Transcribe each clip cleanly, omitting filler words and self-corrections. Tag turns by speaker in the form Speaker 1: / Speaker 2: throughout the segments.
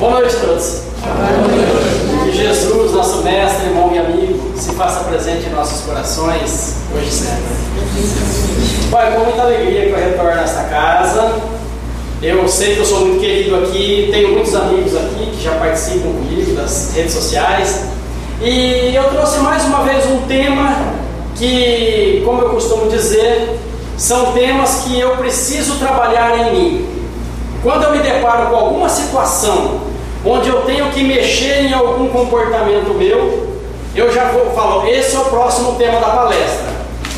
Speaker 1: Boa noite a todos. Que Jesus, nosso mestre, irmão e amigo, se faça presente em nossos corações, hoje e sempre. Pai, com muita alegria que eu retorno a esta casa. Eu sei que eu sou muito querido aqui, tenho muitos amigos aqui que já participam comigo das redes sociais. E eu trouxe mais uma vez um tema que, como eu costumo dizer, são temas que eu preciso trabalhar em mim. Quando eu me deparo com alguma situação onde eu tenho que mexer em algum comportamento meu, eu já falo, esse é o próximo tema da palestra.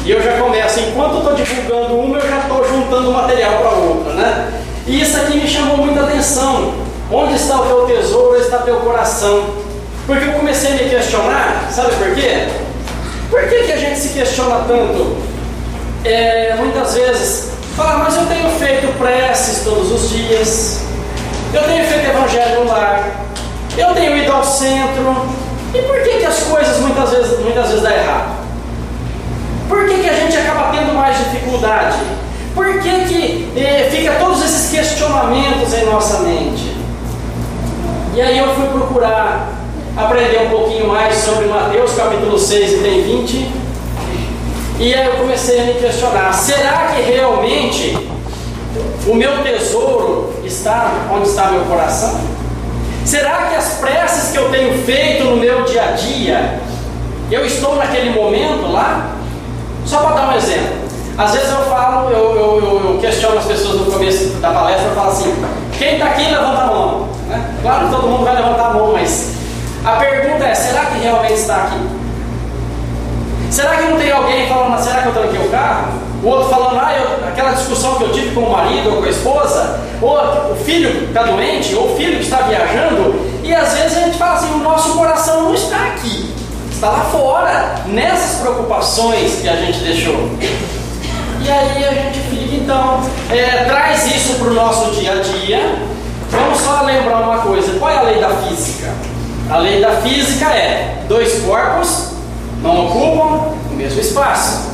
Speaker 1: E eu já começo, enquanto eu estou divulgando uma, eu já estou juntando material para outra, né? E isso aqui me chamou muita atenção. Onde está o teu tesouro, está teu coração. Porque eu comecei a me questionar, sabe por quê? Por que a gente se questiona tanto? Muitas vezes, fala, mas eu tenho feito preces todos os dias, eu tenho feito evangelho no lar, eu tenho ido ao centro, e por que as coisas muitas vezes dão errado? Por que a gente acaba tendo mais dificuldade? Por que fica todos esses questionamentos em nossa mente? E aí eu fui procurar aprender um pouquinho mais sobre Mateus capítulo 6, item 20. E aí eu comecei a me questionar, será que realmente o meu tesouro está onde está meu coração? Será que as preces que eu tenho feito no meu dia a dia, eu estou naquele momento lá? Só para dar um exemplo, às vezes eu falo, eu questiono as pessoas no começo da palestra, eu falo assim, quem está aqui levanta a mão, né? Claro que todo mundo vai levantar a mão, mas a pergunta é, será que realmente está aqui? Será que não tem alguém falando, será que eu tranquei o carro? O outro falando, aquela discussão que eu tive com o marido ou com a esposa, ou o filho está doente, ou o filho que está viajando, e às vezes a gente fala assim, o nosso coração não está aqui, está lá fora, nessas preocupações que a gente deixou. E aí a gente fica, então, traz isso para o nosso dia a dia. Vamos só lembrar uma coisa, qual é a lei da física? A lei da física é, dois corpos não ocupam o mesmo espaço.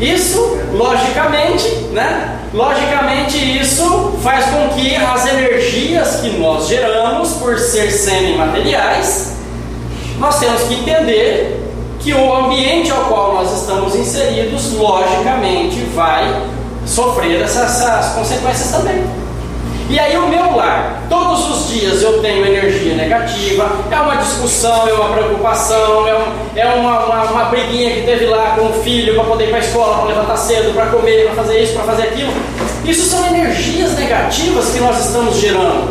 Speaker 1: Isso, logicamente, né? Logicamente isso faz com que as energias que nós geramos, por ser semimateriais, nós temos que entender que o ambiente ao qual nós estamos inseridos, logicamente, vai sofrer essas consequências também. E aí o meu lar, todos os dias eu tenho energia negativa, é uma discussão, é uma preocupação, é uma briguinha que teve lá com o filho para poder ir para a escola, para levantar cedo, para comer, para fazer isso, para fazer aquilo. Isso são energias negativas que nós estamos gerando.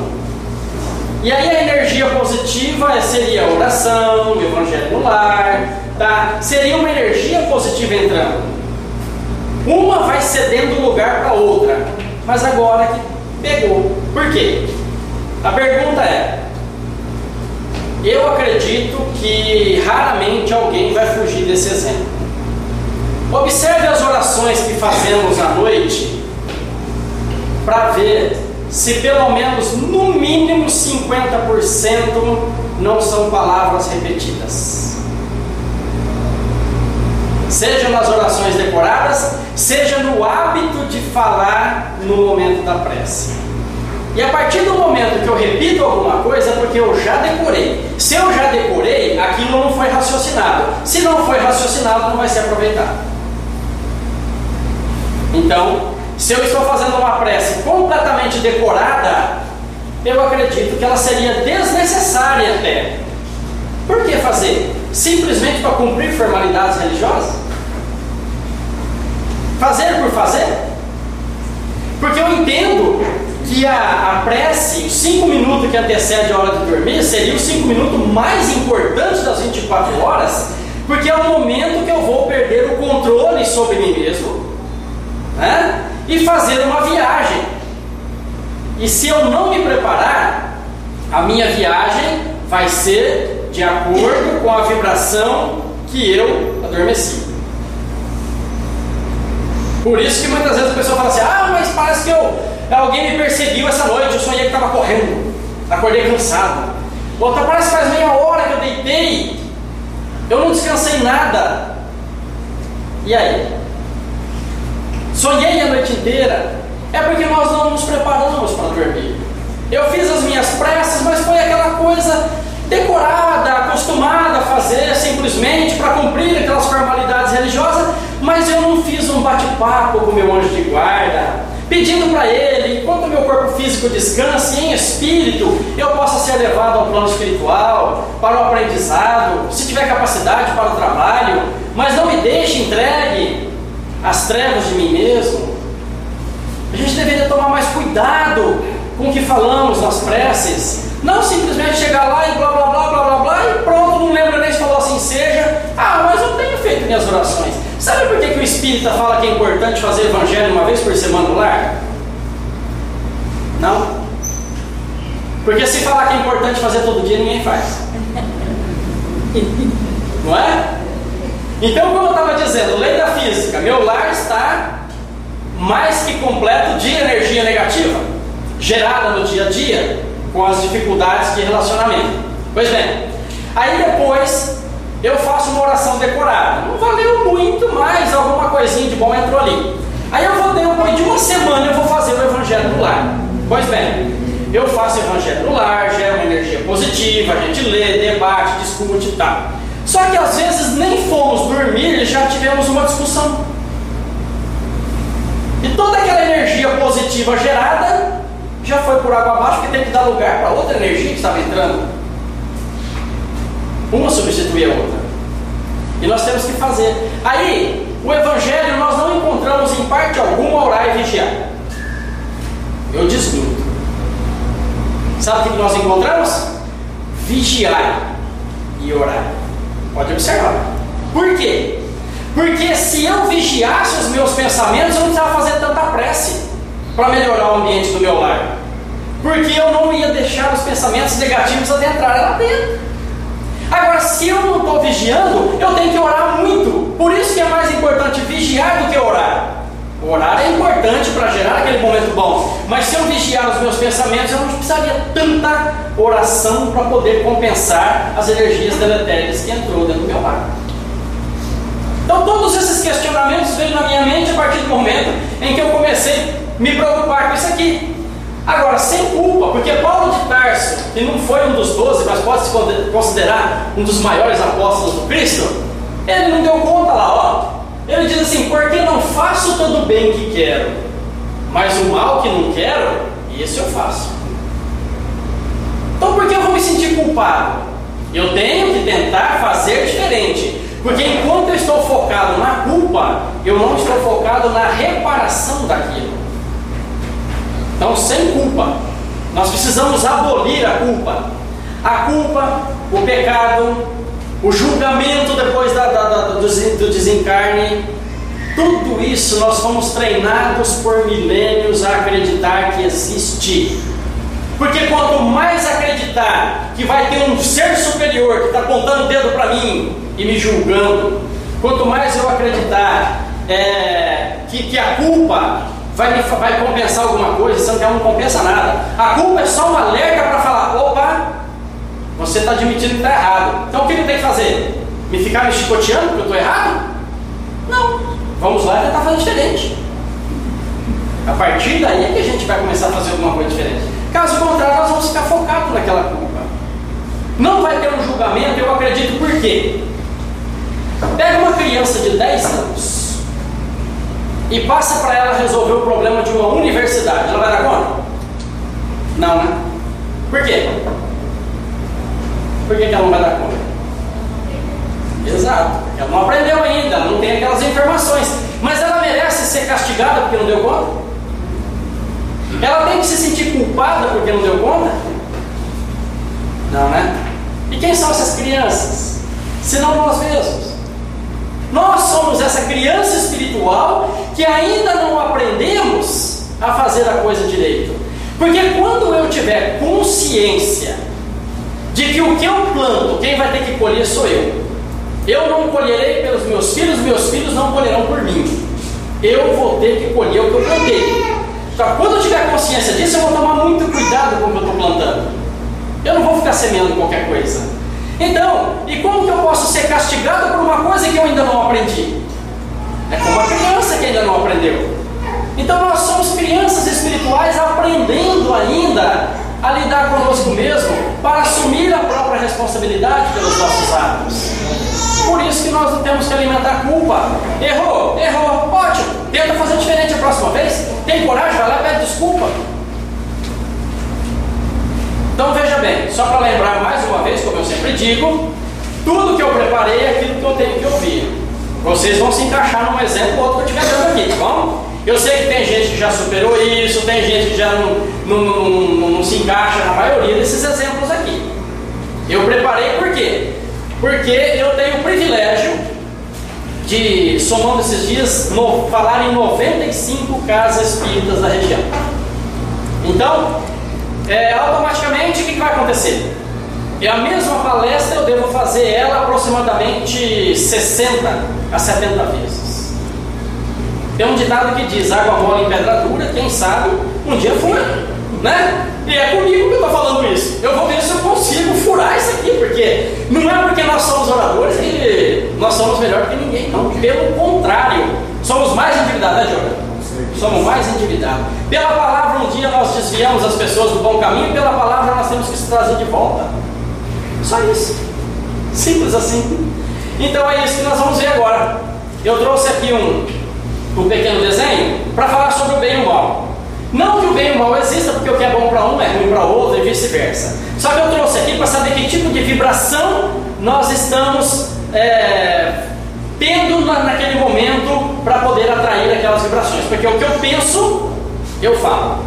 Speaker 1: E aí a energia positiva seria a oração, o evangelho no lar, tá? Seria uma energia positiva entrando. Uma vai cedendo lugar para a outra, mas agora que pegou. Por quê? A pergunta é, eu acredito que raramente alguém vai fugir desse exemplo. Observe as orações que fazemos à noite para ver se pelo menos, no mínimo 50% não são palavras repetidas. Seja nas orações decoradas, seja no hábito de falar no momento da prece. E a partir do momento que eu repito alguma coisa, é porque eu já decorei. Se eu já decorei, aquilo não foi raciocinado. Se não foi raciocinado, não vai ser aproveitado. Então, se eu estou fazendo uma prece completamente decorada, eu acredito que ela seria desnecessária até. Por que fazer? Simplesmente para cumprir formalidades religiosas? Fazer por fazer? Porque eu entendo que a prece, os 5 minutos que antecede a hora de dormir, seria os 5 minutos mais importantes das 24 horas, porque é o momento que eu vou perder o controle sobre mim mesmo, né? E fazer uma viagem. E se eu não me preparar, a minha viagem vai ser de acordo com a vibração que eu adormeci. Por isso que muitas vezes a pessoa fala assim, mas parece que alguém me perseguiu essa noite, eu sonhei que estava correndo, acordei cansado. Outra, parece que faz meia hora que eu deitei, eu não descansei nada. E aí? Sonhei a noite inteira. É porque nós não nos preparamos para dormir. Eu fiz as minhas preces, mas foi aquela coisa decorada, acostumada a fazer simplesmente para cumprir aquelas formalidades religiosas, mas eu não fiz um bate-papo com o meu anjo de guarda, pedindo para ele, enquanto o meu corpo físico descanse, em espírito, eu possa ser levado ao plano espiritual, para o aprendizado, se tiver capacidade para o trabalho, mas não me deixe entregue às trevas de mim mesmo. A gente deveria tomar mais cuidado com o que falamos nas preces, não simplesmente chegar lá e blá blá blá blá blá blá e pronto, não lembra nem se falou assim seja, mas eu tenho feito minhas orações. Sabe por que o Espírita fala que é importante fazer evangelho uma vez por semana no lar? Não? Porque se falar que é importante fazer todo dia, ninguém faz. Não é? Então, como eu estava dizendo, lei da física, meu lar está mais que completo de energia negativa, gerada no dia a dia, com as dificuldades de relacionamento. Pois bem, aí depois eu faço uma oração decorada. Não valeu muito, mas alguma coisinha de bom entrou ali. Aí eu vou, depois de uma semana, eu vou fazer o evangelho no lar. Pois bem, eu faço o evangelho no lar, gera uma energia positiva, a gente lê, debate, discute e tal. Só que às vezes nem fomos dormir e já tivemos uma discussão. E toda aquela energia positiva gerada já foi por água abaixo, porque tem que dar lugar para outra energia que estava entrando. Uma substitui a outra. E nós temos que fazer. Aí, o evangelho nós não encontramos em parte alguma orar e vigiar. Eu desminto. Sabe o que nós encontramos? Vigiar e orar. Pode observar. Por quê? Porque se eu vigiasse os meus pensamentos, eu não precisava fazer tanta prece para melhorar o ambiente do meu lar. Porque eu não ia deixar os pensamentos negativos adentrarem lá dentro. Agora, se eu não estou vigiando, eu tenho que orar muito. Por isso que é mais importante vigiar do que orar. Orar é importante para gerar aquele momento bom. Mas se eu vigiar os meus pensamentos, eu não precisaria tanta oração para poder compensar as energias deletérias que entrou dentro do meu lar. Então todos esses questionamentos veio na minha mente a partir do momento em que eu comecei a me preocupar com isso aqui. Agora, sem culpa, porque Paulo de Tarso, que não foi um dos 12, mas pode se considerar um dos maiores apóstolos do Cristo, ele não deu conta lá, ó. Ele diz assim: porque não faço todo o bem que quero, mas o mal que não quero, esse eu faço. Então por que eu vou me sentir culpado? Eu tenho que tentar fazer diferente. Porque enquanto eu estou focado na culpa, eu não estou focado na reparação daquilo. Então, sem culpa, nós precisamos abolir a culpa. A culpa, o pecado, o julgamento depois do desencarne, tudo isso nós fomos treinados por milênios a acreditar que existe. Porque quanto mais acreditar que vai ter um ser superior que está apontando o dedo para mim e me julgando, quanto mais eu acreditar que a culpa vai compensar alguma coisa, sendo que ela não compensa nada. A culpa é só um alerta para falar: opa, você está admitindo que está errado. Então o que ele tem que fazer? Me ficar me chicoteando porque eu estou errado? Não. Vamos lá e tentar fazer diferente. A partir daí é que a gente vai começar a fazer alguma coisa diferente. Caso contrário, nós vamos ficar focados naquela culpa. Não vai ter um julgamento, eu acredito. Por quê? Pega uma criança de 10 anos e passa para ela resolver o problema de uma universidade. Ela vai dar conta? Não, né? Por quê? Por que ela não vai dar conta? Exato, porque ela não aprendeu ainda, ela não tem aquelas informações. Mas ela merece ser castigada porque não deu conta? Ela tem que se sentir culpada porque não deu conta? Não, né? E quem são essas crianças? Senão nós mesmos. Nós somos essa criança espiritual que ainda não aprendemos a fazer a coisa direito. Porque quando eu tiver consciência de que o que eu planto, quem vai ter que colher sou eu. Eu não colherei pelos meus filhos não colherão por mim. Eu vou ter que colher o que eu plantei. Então, quando eu tiver consciência disso, eu vou tomar muito cuidado com o que eu estou plantando. Eu não vou ficar semeando qualquer coisa. Então, e como que eu posso ser castigado por uma coisa que eu ainda não aprendi? É como uma criança que ainda não aprendeu. Então nós somos crianças espirituais aprendendo ainda a lidar conosco mesmo para assumir a própria responsabilidade pelos nossos atos. Por isso que nós não temos que alimentar a culpa. Errou, ótimo, tenta fazer diferente a próxima vez. Tem coragem, vai lá e pede desculpa. Então veja bem, só para lembrar mais uma vez, como eu sempre digo, tudo que eu preparei é aquilo que eu tenho que ouvir. Vocês vão se encaixar num exemplo ou outro que eu estiver dando aqui, tá bom? Eu sei que tem gente que já superou isso, tem gente que já não se encaixa na maioria desses exemplos aqui. Eu preparei por quê? Porque eu tenho o privilégio de, somando esses dias, falar em 95 casas espíritas da região. Então, automaticamente, o que vai acontecer? A mesma palestra eu devo fazer ela aproximadamente 60 a 70 vezes. Tem um ditado que diz: água mole em pedra dura, quem sabe um dia fura, né? E é comigo que eu estou falando isso. Eu vou ver se eu consigo furar isso aqui, porque não é porque nós somos oradores que nós somos melhor que ninguém, não. Pelo contrário, somos mais endividados, né, Jorge? Somos mais endividados. Pela palavra, um dia nós desviamos as pessoas do bom caminho, e pela palavra nós temos que se trazer de volta. Só isso. Simples assim. Então é isso que nós vamos ver agora. Eu trouxe aqui um pequeno desenho para falar sobre o bem e o mal. Não que o bem e o mal exista, porque o que é bom para um é ruim para outro e vice-versa. Só que eu trouxe aqui para saber que tipo de vibração nós estamos tendo naquele momento para poder atrair aquelas vibrações. Porque o que eu penso, eu falo.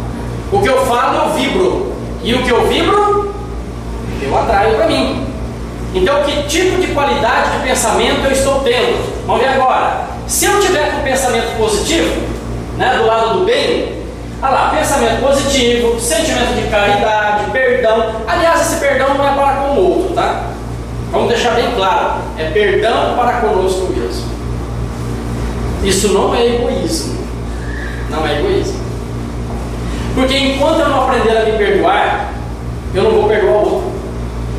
Speaker 1: O que eu falo, eu vibro. E o que eu vibro, eu atraio para mim. Então, que tipo de qualidade de pensamento eu estou tendo? Vamos ver agora. Se eu tiver com pensamento positivo, né, do lado do bem, olha lá, pensamento positivo, sentimento de caridade, perdão. Aliás, esse perdão não é para com o outro, tá? Vamos deixar bem claro, é perdão para conosco mesmo. Isso não é egoísmo. Não é egoísmo. Porque enquanto eu não aprender a me perdoar, eu não vou perdoar o outro.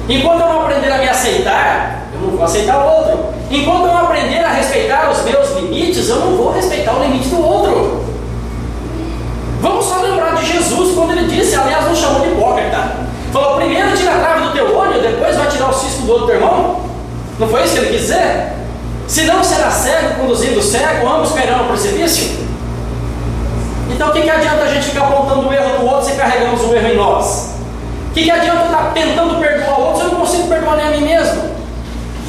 Speaker 1: Enquanto eu não aprender a me aceitar, eu não vou aceitar o outro. Enquanto eu não aprender a respeitar os meus limites, eu não vou respeitar o limite do outro. Vamos só lembrar de Jesus quando ele disse, aliás, não chamou de hipócrita. Falou: primeiro tira a trave do teu olho, depois vai tirar o cisco do outro teu irmão. Não foi isso que ele quis dizer? Se não será cego conduzindo o cego, ambos cairão no precipício. Então o que adianta a gente ficar apontando o erro do outro se carregamos o erro em nós? O que adianta eu estar tentando perdoar o outro se eu não consigo perdoar nem a mim mesmo?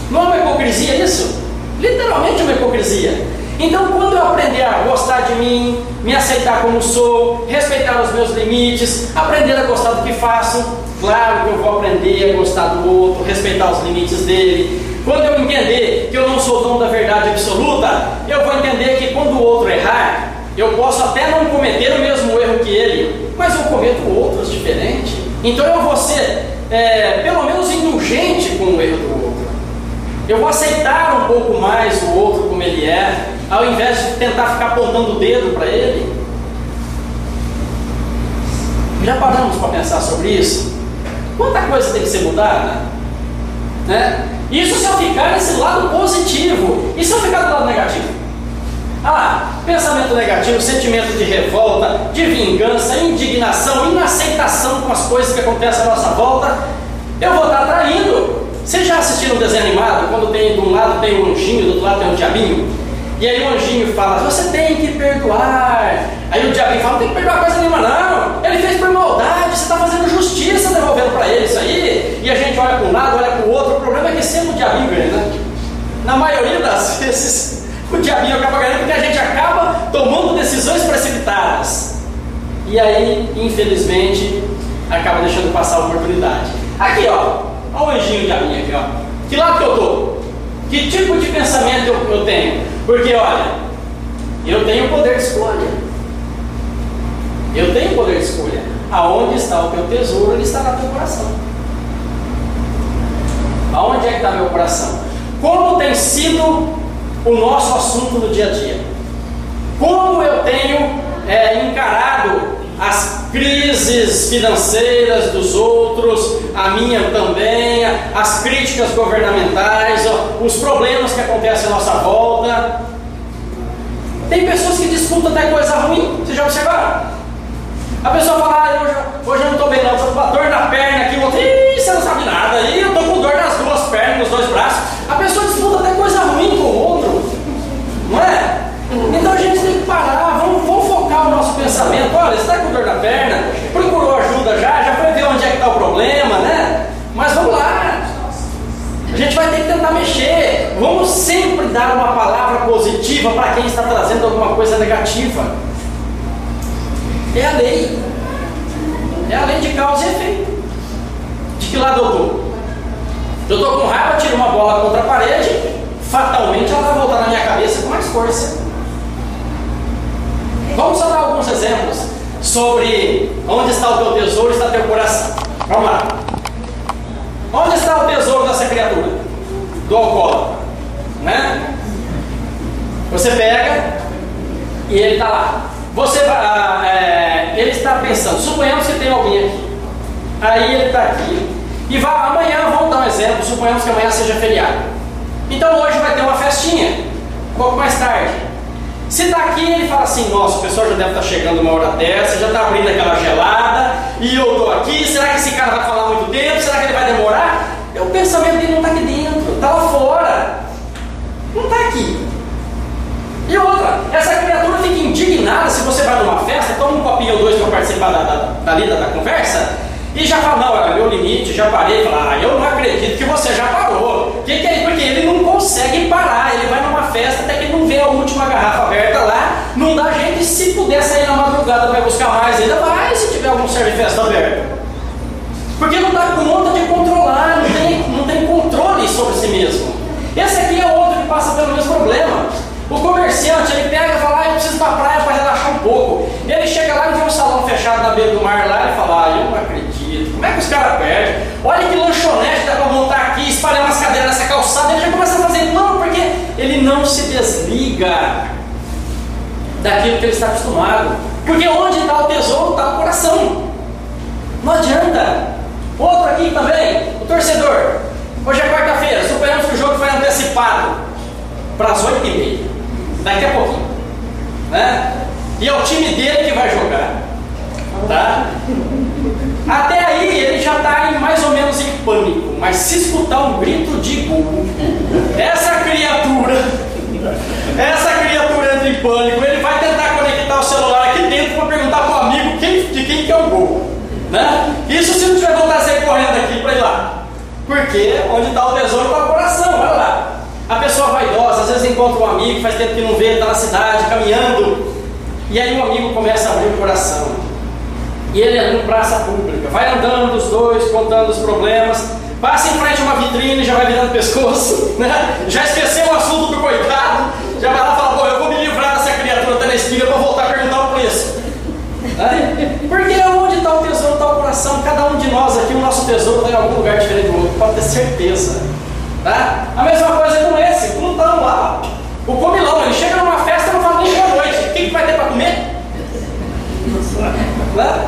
Speaker 1: Não é uma hipocrisia isso? Literalmente é uma hipocrisia. Então, quando eu aprender a gostar de mim, me aceitar como sou, respeitar os meus limites, aprender a gostar do que faço, claro que eu vou aprender a gostar do outro, respeitar os limites dele. Quando eu entender que eu não sou dono da verdade absoluta, eu vou entender que quando o outro errar, eu posso até não cometer o mesmo erro que ele, mas eu cometo outros diferentes. Então eu vou ser, pelo menos, indulgente com o erro do outro. Eu vou aceitar um pouco mais o outro como ele é, ao invés de tentar ficar apontando o dedo para ele. Já paramos para pensar sobre isso? Quanta coisa tem que ser mudada? Né? Isso se eu ficar nesse lado positivo. E se eu ficar do lado negativo? Pensamento negativo, sentimento de revolta, de vingança, indignação, inaceitação com as coisas que acontecem à nossa volta, eu vou estar traindo. Vocês já assistiram um desenho animado, quando tem, de um lado tem um anjinho, do outro lado tem um diabinho? E aí o anjinho fala: você tem que perdoar. Aí o diabinho fala: não tem que perdoar coisa nenhuma não, ele fez por maldade, você está fazendo justiça devolvendo para ele isso aí. E a gente olha para um lado, olha para o outro. O problema é que sempre o diabinho ganha, né? Na maioria das vezes o diabinho acaba ganhando, porque a gente acaba tomando decisões precipitadas. E aí, infelizmente, acaba deixando passar a oportunidade. Aqui, ó, olha o anjinho diabinho aqui, ó. Que lado que eu estou? Que tipo de pensamento eu tenho? Porque, olha, eu tenho poder de escolha. Eu tenho poder de escolha. Aonde está o teu tesouro, ele está no teu coração. Aonde é que está meu coração? Como tem sido o nosso assunto no dia a dia? Como eu tenho encarado as crises financeiras dos outros, a minha também, as críticas governamentais, os problemas que acontecem à nossa volta? Tem pessoas que discutem até coisa ruim, vocês já observaram? A pessoa fala, hoje eu não estou bem não, estou com uma dor na perna aqui, o outro, você não sabe nada, e eu estou com dor nas duas pernas, nos dois braços. A pessoa disputa até coisa ruim com o outro, não é? Então a gente tem que parar, vamos focar o nosso pensamento. Olha, você está com dor na perna, procurou ajuda já foi ver onde é que está o problema, né? Mas vamos lá, a gente vai ter que tentar mexer. Vamos sempre dar uma palavra positiva para quem está trazendo alguma coisa negativa. É a lei de causa e efeito. De que lado eu estou? Eu estou com raiva, tiro uma bola contra a parede, fatalmente ela vai voltar na minha cabeça com mais força. Vamos só dar alguns exemplos sobre onde está o teu tesouro e está teu coração. Vamos lá. Onde está o tesouro dessa criatura? Do alcoólatra, né? Você pega e ele está lá. Ele está pensando, suponhamos que tem alguém aqui. Aí ele está aqui. E amanhã, vamos dar um exemplo, suponhamos que amanhã seja feriado. Então hoje vai ter uma festinha, um pouco mais tarde. Se está aqui, ele fala assim, nossa, o pessoal já deve estar chegando uma hora dessa, já está abrindo aquela gelada, e eu estou aqui, será que esse cara vai falar muito tempo? Será que ele vai demorar? O pensamento dele não está aqui dentro, está lá fora. Não está aqui. E outra, essa criatura fica indignada se você vai numa festa, toma um copinho ou dois para participar da conversa, e já fala, não, é meu limite, já parei, fala, eu não acredito que você já parou. Que é isso? Porque ele não consegue parar, ele vai numa festa até que ele não vê a última garrafa aberta lá, não dá jeito, e se puder sair na madrugada para buscar mais, ainda vai, se tiver algum serviço aberto. Porque não dá conta de controlar, não tem controle sobre si mesmo. Esse aqui é outro que passa pelo mesmo problema. O comerciante, ele pega e fala, eu preciso ir para a praia para relaxar um pouco. Ele chega lá e vê um salão fechado na beira do mar lá e fala, eu não acredito, como é que os caras perdem? Olha que lanchonete dá para montar aqui, espalhar umas cadeiras nessa calçada. Ele já começa a fazer plano porque ele não se desliga daquilo que ele está acostumado. Porque onde está o tesouro, está o coração. Não adianta. Outro aqui também, o torcedor. Hoje é quarta-feira, suponhamos que o jogo foi antecipado para as 8h30, daqui a pouquinho, né? E é o time dele que vai jogar, tá? Até aí ele já está mais ou menos em pânico, mas se escutar um grito de gol, essa criatura entra em pânico, ele vai tentar conectar o celular aqui dentro para perguntar para o amigo de quem que é o gol, né? Isso se não tiver vontade de sair correndo aqui para ir lá, porque onde está o tesouro está o coração, olha lá. A pessoa vaidosa, às vezes encontra um amigo, faz tempo que não vê, está na cidade, caminhando, e aí o amigo começa a abrir o coração, e ele é em praça pública, vai andando os dois, contando os problemas, passa em frente a uma vitrine e já vai virando pescoço, né? Já esqueceu o assunto do coitado, já vai lá e fala, pô, eu vou me livrar dessa criatura até na espiga para voltar a perguntar o preço, né? Porque onde está o tesouro, está o coração. Cada um de nós aqui, o nosso tesouro está em algum lugar diferente do outro, pode ter certeza, tá? A mesma coisa com esse, o Plutão lá, o comilão, ele chega numa festa e não fala nem boa noite, o que vai ter para comer? Né?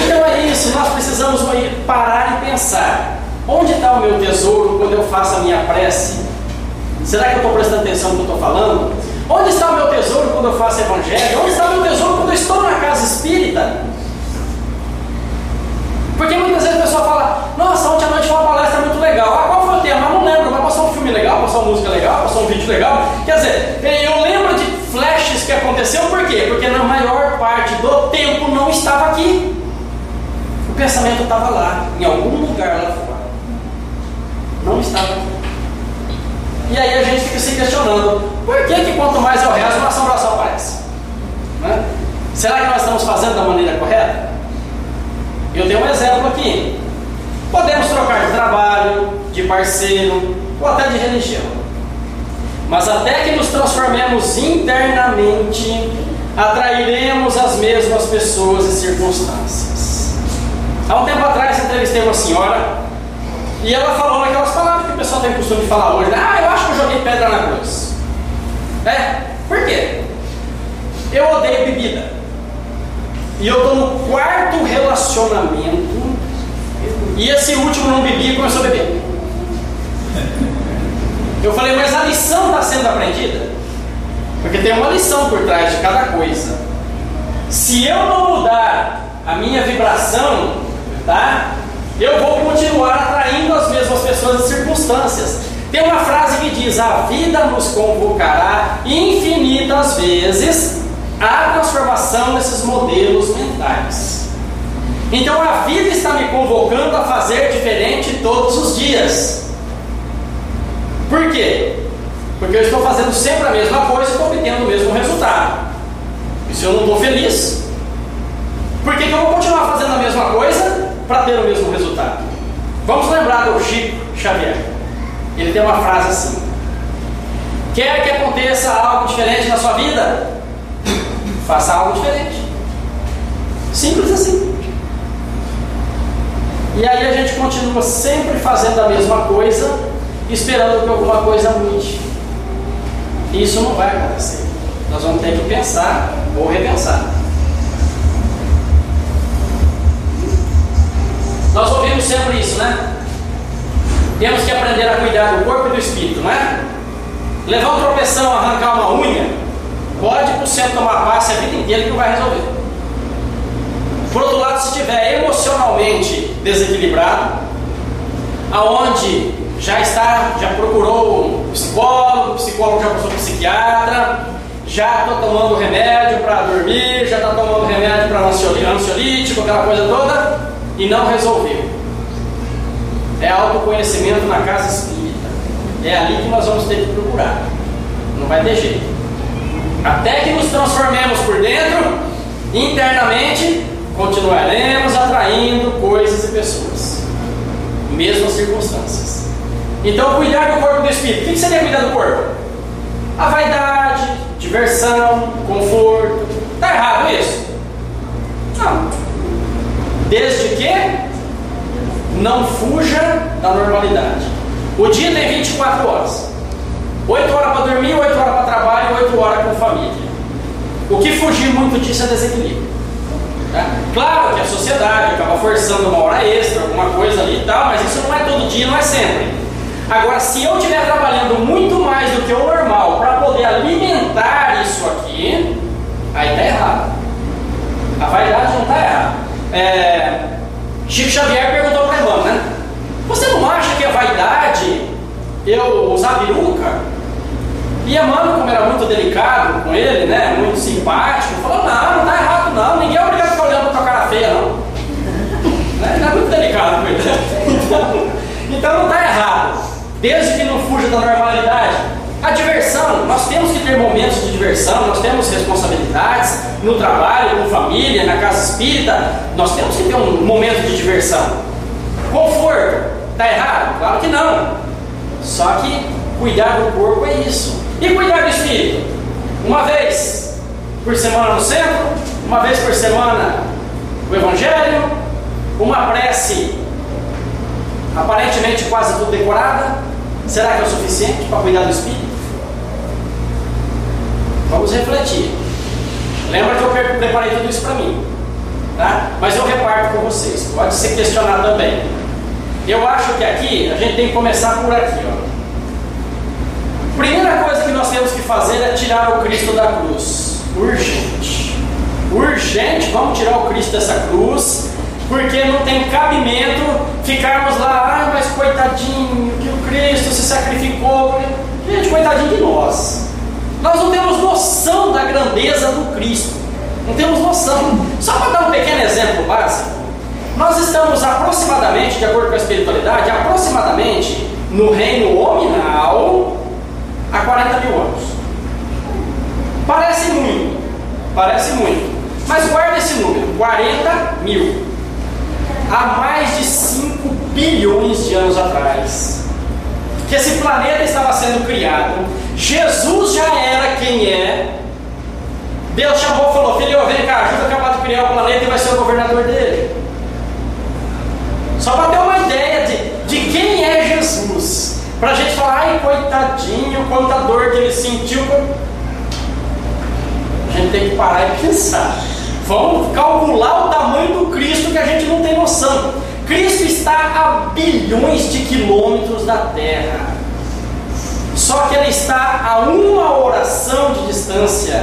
Speaker 1: Então é isso, nós precisamos parar e pensar, onde está o meu tesouro quando eu faço a minha prece? Será que eu estou prestando atenção no que eu estou falando? Onde está o meu tesouro quando eu faço evangelho? Onde está o meu tesouro quando eu estou na casa espírita? Porque muitas vezes a pessoa fala, nossa, ontem à noite foi uma palestra muito legal. Ah, qual foi o tema? Não lembro, mas passou um filme legal, passou uma música legal, passou um vídeo legal. Quer dizer, eu lembro de flashes que aconteceu, por quê? Porque na maior parte do tempo não estava aqui. O pensamento estava lá, em algum lugar lá fora. Não estava aqui. E aí a gente fica se questionando, por que quanto mais eu rezo, uma assombração aparece? Né? Será que nós estamos fazendo da maneira correta? Eu tenho um exemplo aqui. Podemos trocar de trabalho, de parceiro, ou até de religião. Mas até que nos transformemos internamente, atrairemos as mesmas pessoas e circunstâncias. Há um tempo atrás, entrevistei uma senhora, e ela falou naquelas palavras que o pessoal tem costume de falar hoje, né? Ah, eu acho que eu joguei pedra na cruz. Por quê? Eu odeio bebida. E eu estou no quarto relacionamento, e esse último não bebia e começou a beber. Eu falei, mas a lição está sendo aprendida? Porque tem uma lição por trás de cada coisa. Se eu não mudar a minha vibração, tá? Eu vou continuar atraindo as mesmas pessoas e circunstâncias. Tem uma frase que diz: a vida nos convocará infinitas vezes à transformação desses modelos mentais. Então a vida está me convocando a fazer diferente todos os dias. Por quê? Porque eu estou fazendo sempre a mesma coisa e estou obtendo o mesmo resultado. E se eu não estou feliz, por que eu vou continuar fazendo a mesma coisa para ter o mesmo resultado? Vamos lembrar do Chico Xavier. Ele tem uma frase assim: quer que aconteça algo diferente na sua vida? Faça algo diferente. Simples assim. E aí a gente continua sempre fazendo a mesma coisa, esperando que alguma coisa mude. Isso não vai acontecer. Nós vamos ter que pensar ou repensar. Nós ouvimos sempre isso, né? Temos que aprender a cuidar do corpo e do espírito, não é? Levar um tropeção, arrancar uma unha, pode por cento tomar passe a vida inteira que não vai resolver. Por outro lado, se estiver emocionalmente desequilibrado, aonde já procurou um psicólogo, o psicólogo já passou para psiquiatra, já está tomando remédio para dormir, já está tomando remédio para ansiolítico, aquela coisa toda, e não resolveu. É autoconhecimento na casa espírita. É ali que nós vamos ter que procurar. Não vai ter jeito. Até que nos transformemos por dentro, internamente, continuaremos atraindo coisas e pessoas, mesmas circunstâncias. Então, cuidar do corpo e do espírito. O que seria cuidar do corpo? A vaidade, diversão, conforto. Está errado isso? Não. Desde que não fuja da normalidade. O dia tem 24 horas. 8 horas para dormir, 8 horas para trabalho, 8 horas com família. O que fugir muito disso é desequilíbrio. Tá? Claro que a sociedade acaba forçando uma hora extra, alguma coisa ali e tal, mas isso não é todo dia, não é sempre. Agora, se eu estiver trabalhando muito mais do que o normal para poder alimentar isso aqui, aí está errado. A vaidade não está errada. Chico Xavier perguntou para Emmanuel, né? Você não acha que a vaidade, eu usar peruca? E Emmanuel, como era muito delicado com ele, né? Muito simpático, falou: não está errado não, ninguém é obrigado a ficar olhando para tua cara feia não. Ele é muito delicado com ele. Então não está errado, desde que não fuja da normalidade. A diversão, nós temos que ter momentos de diversão, nós temos responsabilidades no trabalho, com família, na casa espírita, nós temos que ter um momento de diversão. Conforto, está errado? Claro que não. Só que cuidar do corpo é isso. E cuidar do espírito? Uma vez por semana no centro, uma vez por semana o evangelho, uma prece aparentemente quase tudo decorada. Será que é o suficiente para cuidar do espírito? Vamos refletir. Lembra que eu preparei tudo isso para mim, tá? Mas eu reparto com vocês. Pode ser questionado também. Eu acho que aqui a gente tem que começar por aqui, ó. Primeira coisa que nós temos que fazer é tirar o Cristo da cruz. Urgente. Urgente, vamos tirar o Cristo dessa cruz, porque não tem cabimento ficarmos lá, mas coitadinho, que o Cristo se sacrificou. Gente, coitadinho de nós. Nós não temos noção da grandeza do Cristo. Não temos noção. Só para dar um pequeno exemplo básico, nós estamos aproximadamente, de acordo com a espiritualidade, aproximadamente no reino hominal há 40 mil anos. Parece muito, mas guarda esse número, 40 mil. Há mais de 5 bilhões de anos atrás, que esse planeta estava sendo criado, Jesus já era quem é. Deus chamou e falou: filho, vem cá, ajuda a acabar de criar o planeta e vai ser o governador dele. Só para ter uma ideia de quem é Jesus, para a gente falar: ai, coitadinho, quanta dor que ele sentiu. A gente tem que parar e pensar. Vamos calcular o tamanho do Cristo, que a gente não tem noção. Cristo está a bilhões de quilômetros da Terra. Só que Ele está a uma oração de distância,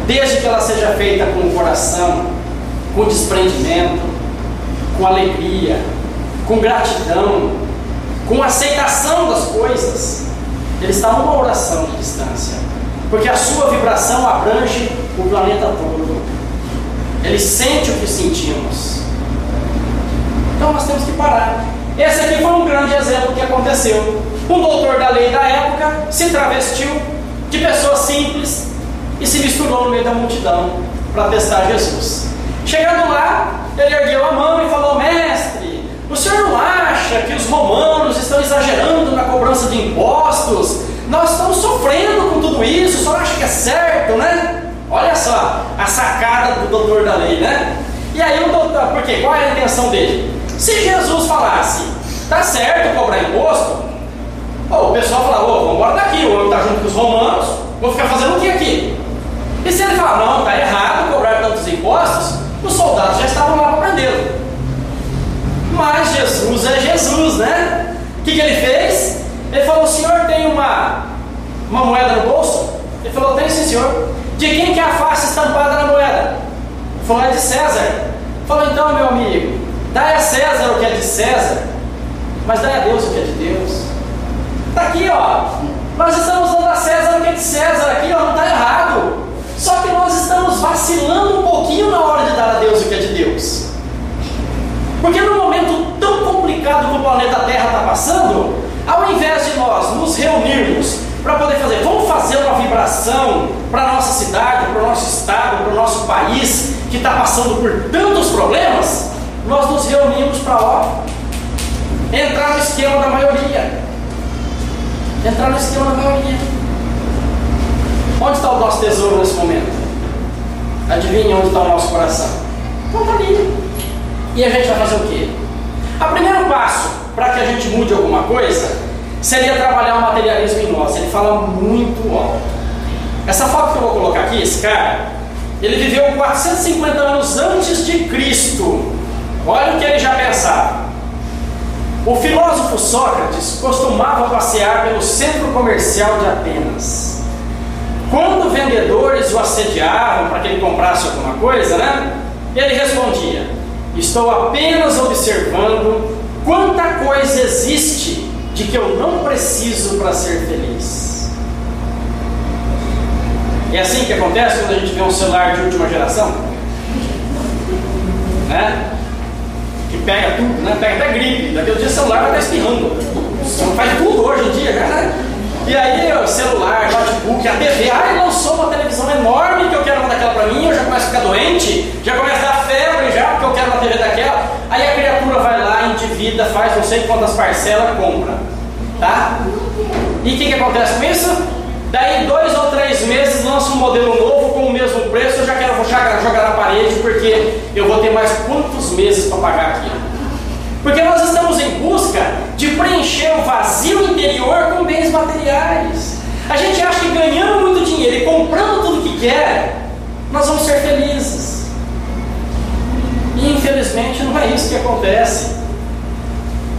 Speaker 1: desde que ela seja feita com o coração, com desprendimento, com alegria, com gratidão, com aceitação das coisas, ele está numa oração de distância, porque a sua vibração abrange o planeta todo. Ele sente o que sentimos. Então nós temos que parar. Esse aqui foi um grande exemplo do que aconteceu. Um doutor da lei da época se travestiu de pessoa simples e se misturou no meio da multidão para testar Jesus. Chegando lá, ele ergueu a mão e falou: mestre, o senhor não acha que os romanos estão exagerando na cobrança de impostos? Nós estamos sofrendo com tudo isso, o senhor acha que é certo, né? Olha só a sacada do doutor da lei, né? E aí o doutor, por quê? Qual é a intenção dele? Se Jesus falasse, tá certo cobrar imposto, o pessoal fala: vamos embora daqui, o homem está junto com os romanos, vou ficar fazendo o que aqui? E se ele falar: não, está errado cobrar tantos impostos, os soldados já estavam lá para prendê-lo. Mas Jesus é Jesus, né? O que ele fez? Ele falou: o senhor tem uma moeda no bolso? Ele falou: tem sim, senhor. De quem que é a face estampada na moeda? Ele falou: é de César. Ele falou: então, meu amigo, dai a César o que é de César, mas dai a Deus o que é de Deus. Está aqui, ó. Nós estamos dando a César o que é de César aqui, ó, não está errado. Só que nós estamos vacilando um pouquinho na hora de dar a Deus o que é de Deus. Porque no momento tão complicado que o planeta Terra está passando, ao invés de nós nos reunirmos para poder fazer, vamos fazer uma vibração para a nossa cidade, para o nosso estado, para o nosso país, que está passando por tantos problemas, nós nos reunimos para entrar no esquema da maioria. Entrar no esquema da maioria. Onde está o nosso tesouro nesse momento? Adivinha onde está o nosso coração? Então está ali. E a gente vai fazer o quê? O primeiro passo para que a gente mude alguma coisa seria trabalhar o materialismo em nós. Ele fala muito alto. Essa foto que eu vou colocar aqui, esse cara, ele viveu 450 anos antes de Cristo. Olha o que ele já pensava. O filósofo Sócrates costumava passear pelo centro comercial de Atenas. Quando vendedores o assediavam para que ele comprasse alguma coisa, né? Ele respondia: estou apenas observando quanta coisa existe de que eu não preciso para ser feliz. É assim que acontece quando a gente vê um celular de última geração, né? Que pega tudo, né? Pega até gripe, daqui a dia o celular vai estar espirrando. Faz tudo hoje em dia, né? E aí o celular, notebook, a TV, ele lançou uma televisão enorme que eu quero uma daquela para mim, eu já começo a ficar doente, já começo a dar febre já, porque eu quero uma TV daquela. Aí a criatura vai lá, endivida, faz não sei quantas parcelas, compra, tá? E o que acontece com isso? Daí 2 ou 3 meses lança um modelo novo com o mesmo preço, eu já quero jogar na parede, porque eu vou ter mais quantos meses para pagar aquilo? Porque nós estamos em busca de preencher o vazio interior com bens materiais. A gente acha que ganhando muito dinheiro e comprando tudo que quer, nós vamos ser felizes. E infelizmente não é isso que acontece.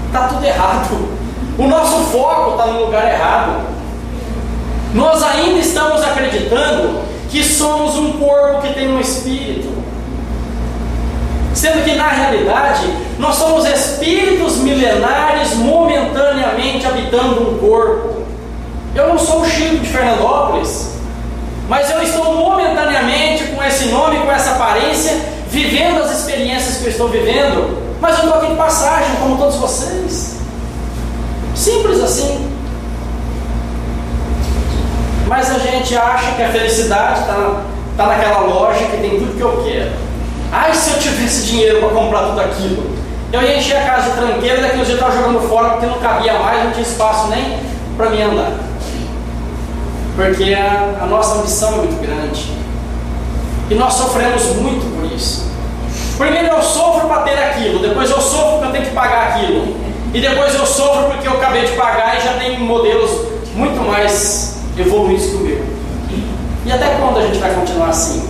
Speaker 1: Está tudo errado. O nosso foco está no lugar errado. Nós ainda estamos acreditando que somos um corpo que tem um espírito, sendo que na realidade nós somos espíritos milenares momentaneamente habitando um corpo. Eu não sou o Chico de Fernandópolis, mas eu estou momentaneamente com esse nome, com essa aparência, vivendo as experiências que eu estou vivendo, mas eu estou aqui de passagem como todos vocês. Simples assim. Mas a gente acha que a felicidade está naquela loja que tem tudo que eu quero. Ai, se eu tivesse dinheiro para comprar tudo aquilo, eu ia encher a casa de tranqueira e daqui a um dia eu estava jogando fora porque não cabia mais, não tinha espaço nem para mim andar. Porque a nossa ambição é muito grande. E nós sofremos muito por isso. Primeiro eu sofro para ter aquilo, depois eu sofro porque eu tenho que pagar aquilo. E depois eu sofro porque eu acabei de pagar e já tem modelos muito mais evoluídos que o meu. E até quando a gente vai continuar assim?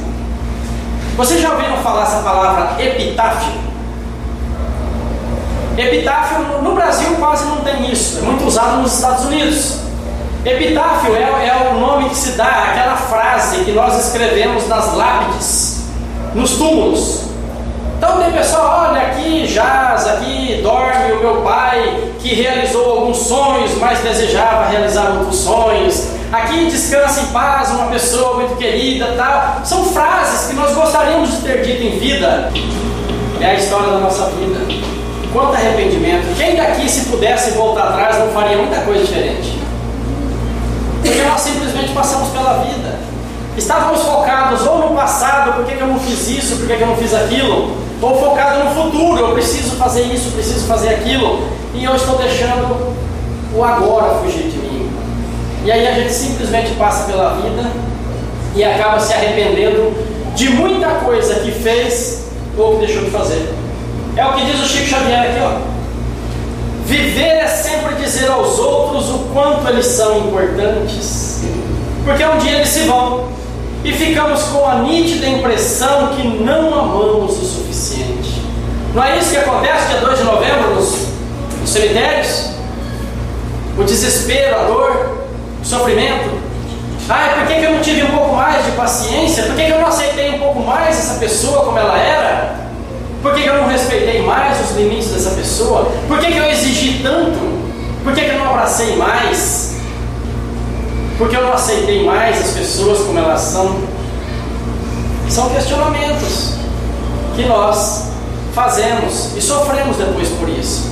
Speaker 1: Vocês já ouviram falar essa palavra epitáfio? Epitáfio no Brasil quase não tem isso, é muito usado nos Estados Unidos. Epitáfio é o nome que se dá àquela frase que nós escrevemos nas lápides, nos túmulos. Então tem pessoal, olha, aqui jaz, aqui dorme o meu pai, que realizou alguns sonhos, mas desejava realizar outros sonhos. Aqui descansa em paz uma pessoa muito querida, tal. São frases que nós gostaríamos de ter dito em vida. É a história da nossa vida. Quanto arrependimento. Quem daqui, se pudesse voltar atrás, não faria muita coisa diferente? Porque nós simplesmente passamos pela vida. Estávamos focados ou no passado, por que eu não fiz isso, por que eu não fiz aquilo? Ou focado no futuro, eu preciso fazer isso, preciso fazer aquilo. E eu estou deixando o agora fugir de mim. E aí a gente simplesmente passa pela vida e acaba se arrependendo de muita coisa que fez ou que deixou de fazer. É o que diz o Chico Xavier aqui, ó. Viver é sempre dizer aos outros o quanto eles são importantes, porque um dia eles se vão e ficamos com a nítida impressão que não amamos o suficiente. Não é isso que acontece dia 2 de novembro nos cemitérios? O desespero, a dor, o sofrimento. Por que eu não tive um pouco mais de paciência? Por que eu não aceitei um pouco mais essa pessoa como ela era? Por que eu não respeitei mais os limites dessa pessoa? Por que eu exigi tanto? Por que eu não abracei mais? Por que eu não aceitei mais as pessoas como elas são? São questionamentos que nós fazemos e sofremos depois por isso.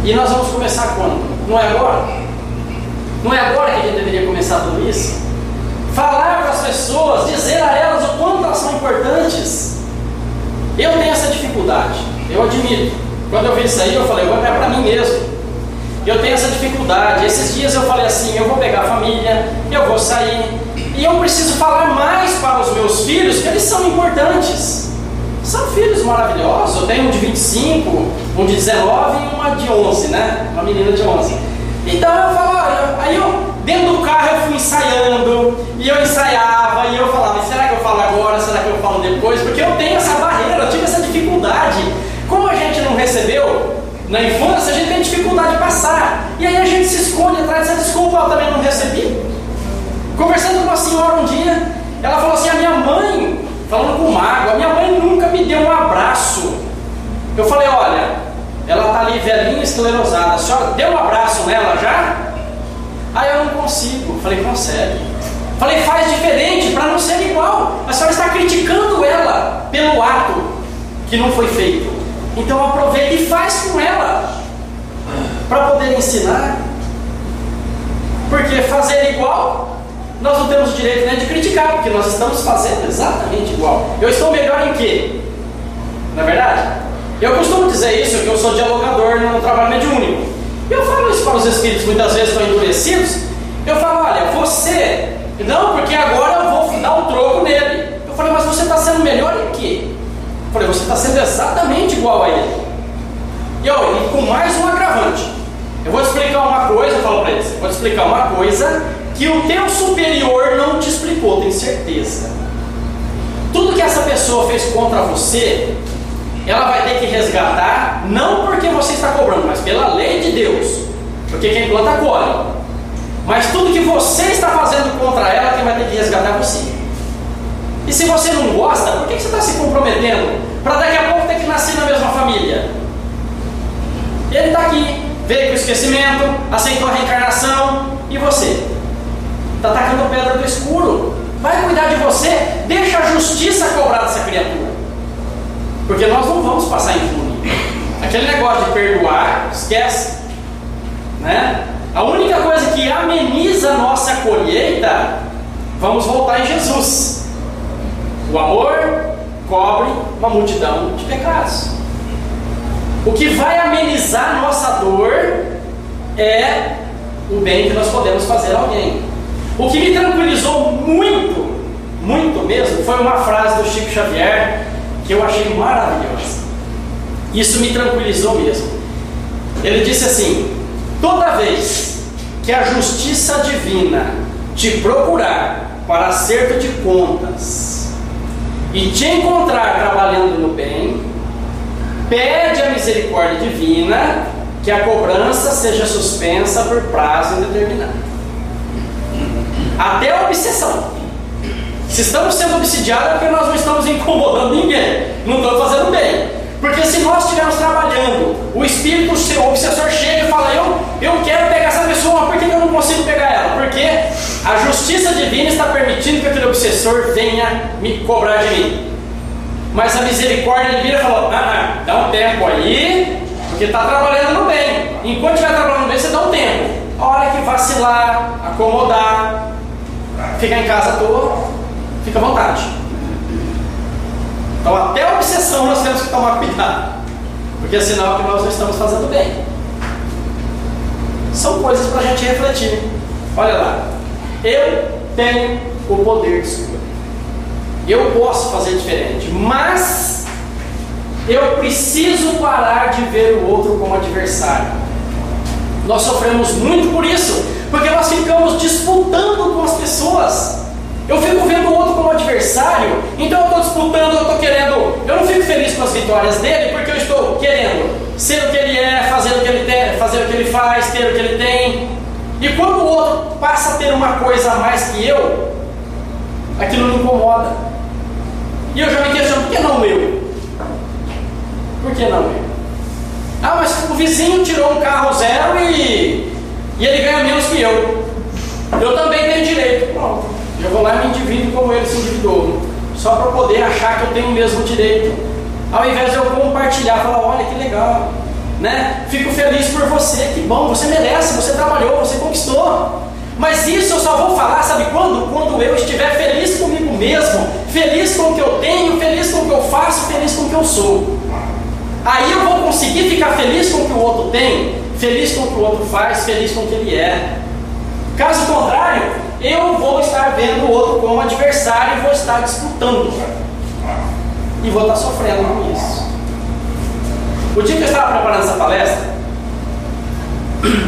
Speaker 1: E nós vamos começar quando? Não é agora? Não é agora que a gente deveria começar tudo isso? Falar para as pessoas, dizer a elas o quanto elas são importantes. Eu tenho essa dificuldade, eu admito. Quando eu vi isso aí, eu falei, é para mim mesmo. Eu tenho essa dificuldade. Esses dias eu falei assim, eu vou pegar a família, eu vou sair, e eu preciso falar mais para os meus filhos que eles são importantes. São filhos maravilhosos. Eu tenho um de 25, um de 19 e uma de 11, né? Uma menina de 11. Então eu falo, aí dentro do carro eu fui ensaiando, e eu ensaiava, e eu falava, será que eu falo agora, será que eu falo depois? Porque eu tenho essa barreira, eu tive essa dificuldade. Como a gente não recebeu na infância, a gente tem dificuldade de passar, e aí a gente se esconde atrás dessa desculpa, eu também não recebi. Conversando com uma senhora um dia, ela falou assim, a minha mãe, falando com o mago, a minha mãe nunca me deu um abraço. Eu falei, olha, ela está ali velhinha, esclerosada, a senhora deu um abraço nela já? Aí eu não consigo. Falei, consegue. Falei, faz diferente para não ser igual. A senhora está criticando ela pelo ato que não foi feito. Então aproveita e faz com ela para poder ensinar. Porque fazer igual, nós não temos o direito nem de criticar, porque nós estamos fazendo exatamente igual. Eu estou melhor em quê? Não é verdade? Eu costumo dizer isso, que eu sou dialogador no trabalho mediúnico. Eu falo isso para os espíritos, muitas vezes estão endurecidos. Eu falo, olha, você, não, porque agora eu vou dar um troco nele. Eu falei, mas você está sendo melhor em quê? Eu falei, você está sendo exatamente igual a ele. E com mais um agravante. Eu vou te explicar uma coisa, eu falo para eles, vou te explicar uma coisa que o teu superior não te explicou, tenho certeza. Tudo que essa pessoa fez contra você, ela vai ter que resgatar, não porque você está cobrando, mas pela lei de Deus, porque quem planta colhe. Mas tudo que você está fazendo contra ela, quem vai ter que resgatar é você. E se você não gosta, por que você está se comprometendo para daqui a pouco ter que nascer na mesma família? Ele está aqui, veio com o esquecimento, aceitou a reencarnação, e você? Está tacando pedra do escuro. Vai cuidar de você, deixa a justiça cobrar dessa criatura. Porque nós não vamos passar impune. Aquele negócio de perdoar, esquece, né? A única coisa que ameniza a nossa colheita, vamos voltar em Jesus. O amor cobre uma multidão de pecados. O que vai amenizar a nossa dor é o bem que nós podemos fazer a alguém. O que me tranquilizou muito, muito mesmo, foi uma frase do Chico Xavier que eu achei maravilhosa. Isso me tranquilizou mesmo. Ele disse assim: toda vez que a justiça divina te procurar para acerto de contas e te encontrar trabalhando no bem, pede a misericórdia divina que a cobrança seja suspensa por prazo indeterminado. Até a obsessão. Se estamos sendo obsidiados é porque nós não estamos incomodando ninguém, não estamos fazendo bem. Porque se nós estivermos trabalhando, o espírito, o obsessor chega e fala, eu quero pegar essa pessoa, mas por que eu não consigo pegar ela? Porque a justiça divina está permitindo que aquele obsessor venha me cobrar de mim. Mas a misericórdia divina falou, dá um tempo aí, porque está trabalhando no bem. Enquanto estiver trabalhando no bem, você dá um tempo. A hora que vacilar, acomodar, ficar em casa à toa, fica à vontade. Então até a obsessão nós temos que tomar cuidado, porque é sinal que nós não estamos fazendo bem. São coisas para a gente refletir. Olha lá, eu tenho o poder de escolha, eu posso fazer diferente, mas eu preciso parar de ver o outro como adversário. Nós sofremos muito por isso, porque nós ficamos disputando com as pessoas. Eu fico vendo o outro como adversário, então eu estou disputando, eu estou querendo, eu não fico feliz com as vitórias dele, porque eu estou querendo ser o que ele é, fazer o que ele tem, fazer o que ele faz, ter o que ele tem. E quando o outro passa a ter uma coisa a mais que eu, aquilo me incomoda. E eu já me questiono, por que não eu? Por que não eu? Ah, mas o vizinho tirou um carro zero e ele ganha menos que eu. Eu também tenho direito. Pronto. Eu vou lá e me individo como ele se endividou, só para poder achar que eu tenho o mesmo direito, ao invés de eu compartilhar, falar, olha que legal, né? Fico feliz por você, que bom, você merece, você trabalhou, você conquistou. Mas isso eu só vou falar, sabe quando? Quando eu estiver feliz comigo mesmo, feliz com o que eu tenho, feliz com o que eu faço, feliz com o que eu sou. Aí eu vou conseguir ficar feliz com o que o outro tem, feliz com o que o outro faz, feliz com o que ele é. Caso contrário, eu vou estar vendo o outro como adversário e vou estar disputando. E vou estar sofrendo com isso. O dia que eu estava preparando essa palestra,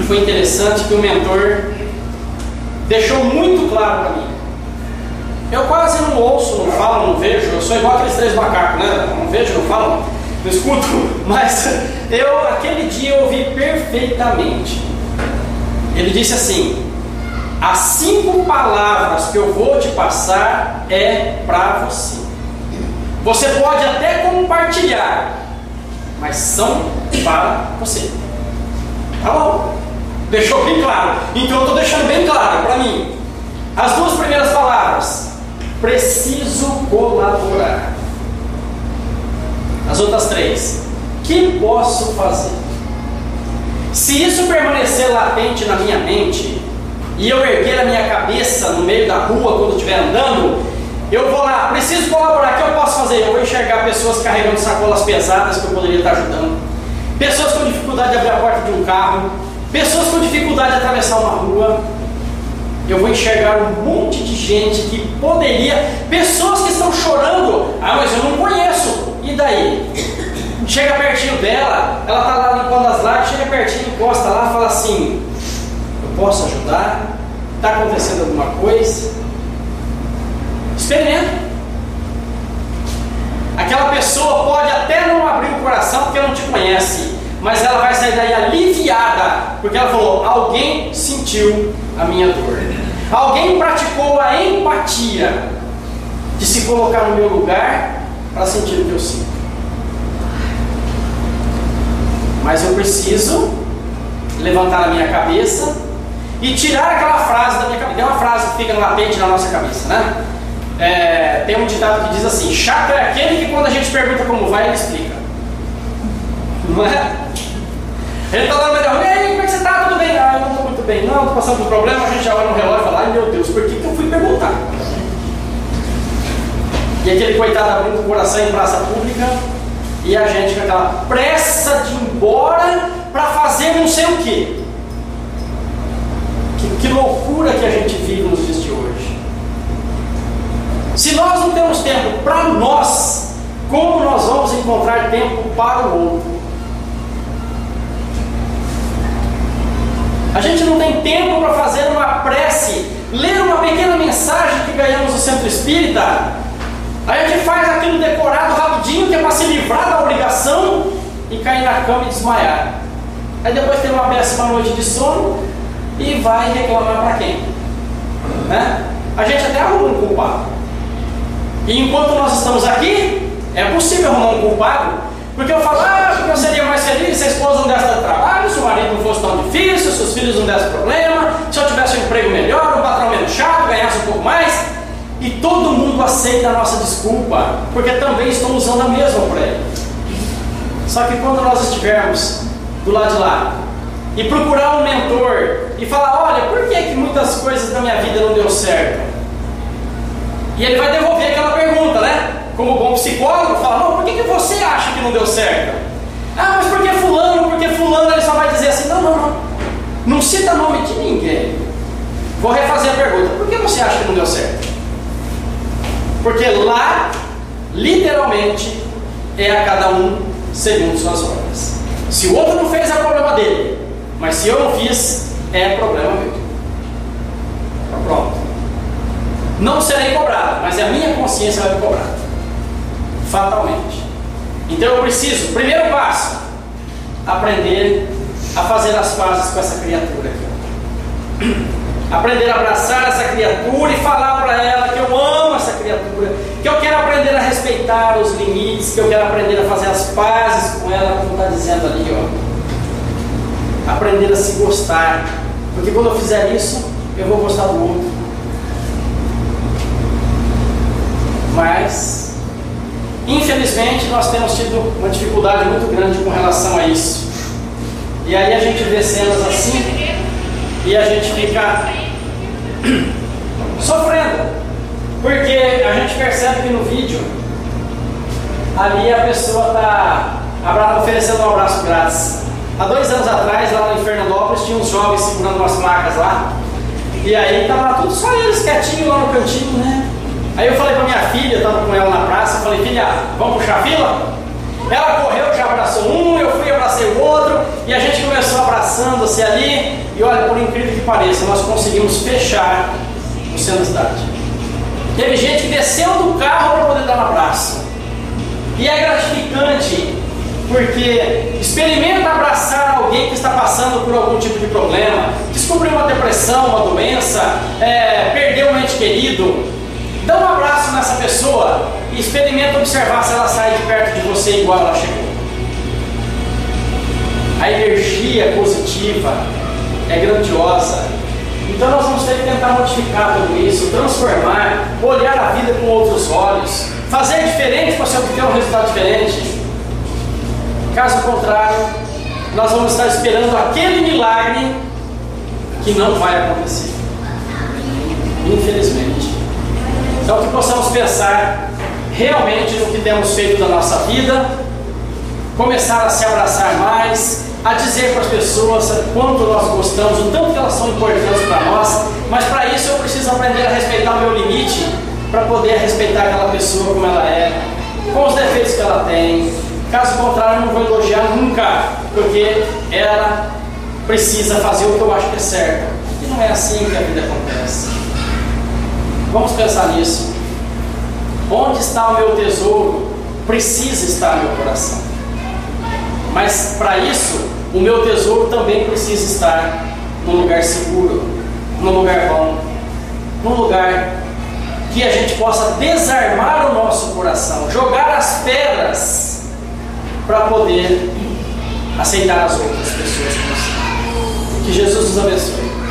Speaker 1: foi interessante que o mentor deixou muito claro para mim. Eu quase não ouço, não falo, não vejo. Eu sou igual aqueles 3 macacos, né? Não vejo, não falo, não escuto. Mas aquele dia eu ouvi perfeitamente. Ele disse assim: as 5 palavras que eu vou te passar é para você. Você pode até compartilhar, mas são para você. Tá bom? Deixou bem claro. Então eu estou deixando bem claro para mim. As 2 primeiras palavras: preciso colaborar. As outras 3: que posso fazer? Se isso permanecer latente na minha mente, e eu erguer a minha cabeça no meio da rua quando estiver andando, eu vou lá, preciso colaborar, o que eu posso fazer? Eu vou enxergar pessoas carregando sacolas pesadas que eu poderia estar ajudando, pessoas com dificuldade de abrir a porta de um carro, pessoas com dificuldade de atravessar uma rua. Eu vou enxergar um monte de gente que poderia, pessoas que estão chorando. Ah, mas eu não conheço. E daí? Chega pertinho dela, ela está lá limpando as lágrimas, chega pertinho, encosta lá, fala assim: eu posso ajudar? Está acontecendo alguma coisa? Experimenta. Aquela pessoa pode até não abrir o coração porque não te conhece, mas ela vai sair daí aliviada, porque ela falou: alguém sentiu a minha dor, alguém praticou a empatia de se colocar no meu lugar para sentir o que eu sinto. Mas eu preciso levantar a minha cabeça e tirar aquela frase da minha cabeça. Tem uma frase que fica latente na nossa cabeça, né? Tem um ditado que diz assim: chato é aquele que quando a gente pergunta como vai, ele explica. Não é? Ele está lá no meio da rua: e aí, como é que você está? Tudo bem? Ah, eu não estou muito bem. Não, estou passando por problema. A gente já olha no relógio e fala: ai meu Deus, por que eu fui perguntar? E aquele coitado abrindo o coração em praça pública, e a gente com aquela pressa de ir embora para fazer não sei o quê. Que loucura que a gente vive nos dias de hoje. Se nós não temos tempo para nós, como nós vamos encontrar tempo para o outro? A gente não tem tempo para fazer uma prece, ler uma pequena mensagem que ganhamos no Centro Espírita. Aí a gente faz aquilo decorado rapidinho, que é para se livrar da obrigação e cair na cama e desmaiar. Aí depois tem uma péssima noite de sono e vai reclamar para quem? Né? A gente até arruma um culpado. E enquanto nós estamos aqui, é possível arrumar um culpado, porque eu falo, porque eu seria mais feliz se a esposa não desse tanto trabalho, se o marido não fosse tão difícil, se os filhos não dessem problema, se eu tivesse um emprego melhor, um patrão menos chato, ganhasse um pouco mais. E todo mundo aceita a nossa desculpa, porque também estão usando a mesma por ele. Só que quando nós estivermos do lado de lá e procurar um mentor e falar, olha, por que muitas coisas da minha vida não deu certo? E ele vai devolver aquela pergunta, né? Como bom psicólogo, fala, não, por que você acha que não deu certo? Ah, mas porque fulano, ele só vai dizer assim, não cita nome de ninguém. Vou refazer a pergunta, por que você acha que não deu certo? Porque lá, literalmente, é a cada um segundo suas obras. Se o outro não fez, é problema dele. Mas se eu não fiz, é problema meu. Pronto. Não serei cobrado, mas a minha consciência vai me cobrar. Fatalmente. Então eu preciso, primeiro passo, aprender a fazer as pazes com essa criatura aqui. Aprender a abraçar essa criatura e falar para ela que eu amo essa criatura, que eu quero aprender a respeitar os limites, que eu quero aprender a fazer as pazes com ela, como está dizendo ali, ó. Aprender a se gostar, porque quando eu fizer isso, eu vou gostar do outro. Mas, infelizmente, nós temos tido uma dificuldade muito grande com relação a isso. E aí a gente vê cenas assim e a gente fica sofrendo, porque a gente percebe que no vídeo ali a pessoa está oferecendo um abraço grátis. Há 2 anos atrás, lá em Fernandópolis, tinha uns jovens segurando umas macas lá, e aí estava tudo só eles quietinhos lá no cantinho, né? Aí eu falei para minha filha, estava com ela na praça, eu falei, filha, vamos puxar a fila? Ela correu, já abraçou um, eu fui, abracei o outro, e a gente começou abraçando-se ali, e olha, por incrível que pareça, nós conseguimos fechar o centro da cidade. Teve gente que desceu do carro para poder dar um abraço. E é gratificante, porque experimenta abraçar alguém que está passando por algum tipo de problema, descobriu uma depressão, uma doença, perdeu um ente querido. Dá um abraço nessa pessoa e experimenta observar se ela sai de perto de você igual ela chegou. A energia positiva é grandiosa. Então nós vamos ter que tentar modificar tudo isso, transformar, olhar a vida com outros olhos, fazer diferente para você obter um resultado diferente. Caso contrário, nós vamos estar esperando aquele milagre que não vai acontecer. Infelizmente. Então que possamos pensar realmente no que temos feito da nossa vida, começar a se abraçar mais, a dizer para as pessoas quanto nós gostamos, o tanto que elas são importantes para nós, mas para isso eu preciso aprender a respeitar o meu limite, para poder respeitar aquela pessoa como ela é, com os defeitos que ela tem. Caso contrário, eu não vou elogiar nunca, porque ela precisa fazer o que eu acho que é certo, e não é assim que a vida acontece. Vamos pensar nisso. Onde está o meu tesouro? Precisa estar no meu coração. Mas para isso, o meu tesouro também precisa estar num lugar seguro, num lugar bom, num lugar que a gente possa desarmar o nosso coração, jogar as pedras para poder aceitar as outras pessoas. Que Jesus nos abençoe.